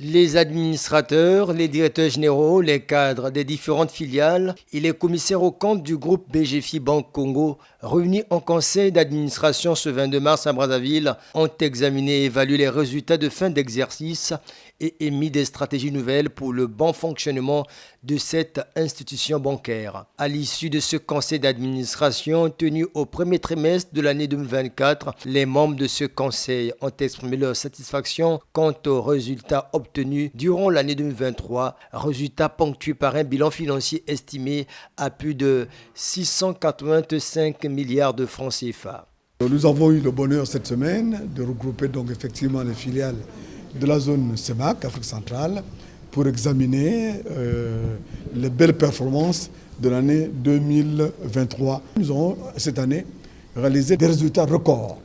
Les administrateurs, les directeurs généraux, les cadres des différentes filiales et les commissaires aux comptes du groupe BGFI Banque Congo, réunis en conseil d'administration ce 22 mars à Brazzaville, ont examiné et évalué les résultats de fin d'exercice et émis des stratégies nouvelles pour le bon fonctionnement de cette institution bancaire. À l'issue de ce conseil d'administration tenu au premier trimestre de l'année 2024, les membres de ce conseil ont exprimé leur satisfaction quant aux résultats obtenus durant l'année 2023, résultats ponctués par un bilan financier estimé à plus de 685 milliards de francs CFA. Nous avons eu le bonheur cette semaine de regrouper donc effectivement les filiales de la zone CEMAC, Afrique centrale, pour examiner les belles performances de l'année 2023. Nous avons cette année réalisé des résultats records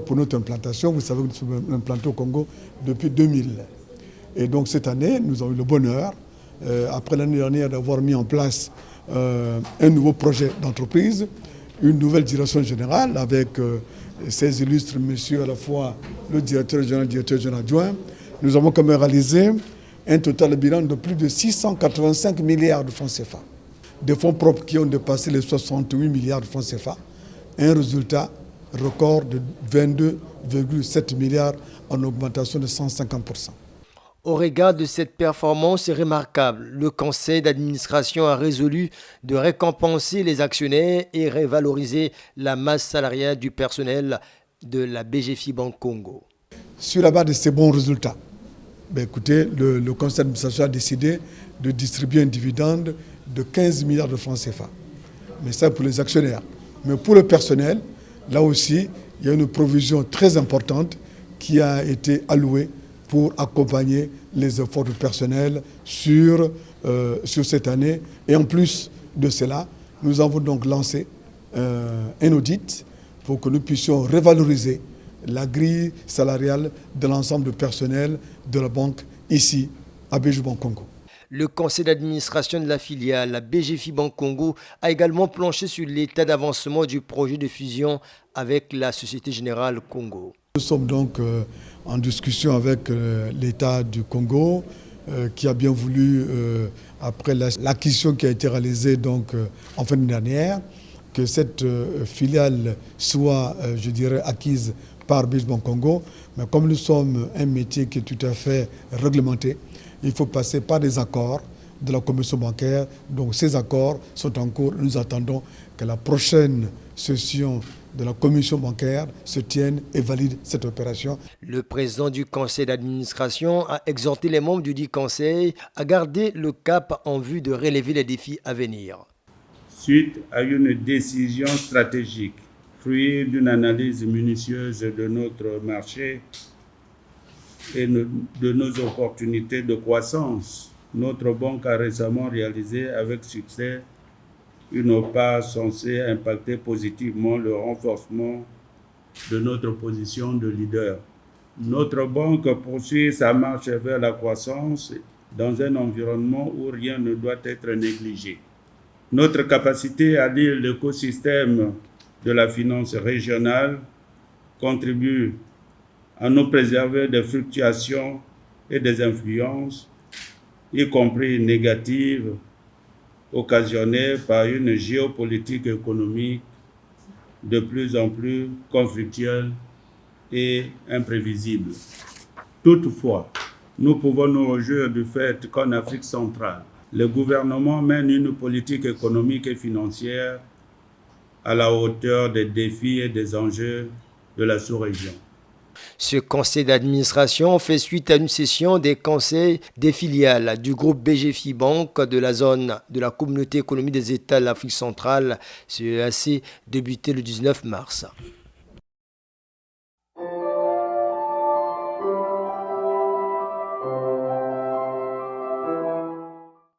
pour notre implantation. Vous savez que nous sommes implantés au Congo depuis 2000. Et donc cette année, nous avons eu le bonheur, après l'année dernière, d'avoir mis en place un nouveau projet d'entreprise, une nouvelle direction générale avec ces illustres messieurs, à la fois le directeur général adjoint. Nous avons quand même réalisé un total bilan de plus de 685 milliards de francs CFA. Des fonds propres qui ont dépassé les 68 milliards de francs CFA. Un résultat record de 22,7 milliards en augmentation de 150%. Au regard de cette performance remarquable, le conseil d'administration a résolu de récompenser les actionnaires et revaloriser la masse salariale du personnel de la BGFI Banque Congo. Sur la base de ces bons résultats, écoutez, le conseil d'administration a décidé de distribuer un dividende de 15 milliards de francs CFA. Mais ça pour les actionnaires. Mais pour le personnel, là aussi, il y a une provision très importante qui a été allouée pour accompagner les efforts du personnel sur cette année. Et en plus de cela, nous avons donc lancé un audit pour que nous puissions revaloriser la grille salariale de l'ensemble du personnel de la banque ici à BGFI Banque Congo. Le conseil d'administration de la filiale, la BGFI Banque Congo, a également planché sur l'état d'avancement du projet de fusion avec la Société Générale Congo. Nous sommes donc en discussion avec l'État du Congo qui a bien voulu, après l'acquisition qui a été réalisée donc, en fin d'année dernière, que cette filiale soit, je dirais, acquise par BGFI Banque Congo. Mais comme nous sommes un métier qui est tout à fait réglementé, il faut passer par des accords de la commission bancaire. Donc ces accords sont en cours. Nous attendons que la prochaine session de la commission bancaire se tienne et valide cette opération. Le président du conseil d'administration a exhorté les membres du dit conseil à garder le cap en vue de relever les défis à venir. Suite à une décision stratégique, fruit d'une analyse minutieuse de notre marché et de nos opportunités de croissance, notre banque a récemment réalisé avec succès une pas censée impacter positivement le renforcement de notre position de leader. Notre banque poursuit sa marche vers la croissance dans un environnement où rien ne doit être négligé. Notre capacité à lire l'écosystème de la finance régionale contribue à nous préserver des fluctuations et des influences, y compris négatives, occasionnées par une géopolitique économique de plus en plus conflictuelle et imprévisible. Toutefois, nous pouvons nous réjouir du fait qu'en Afrique centrale, le gouvernement mène une politique économique et financière à la hauteur des défis et des enjeux de la sous-région. Ce conseil d'administration fait suite à une session des conseils des filiales du groupe BGFI Banque de la zone de la Communauté économique des États de l'Afrique centrale, CEAC, débuté le 19 mars.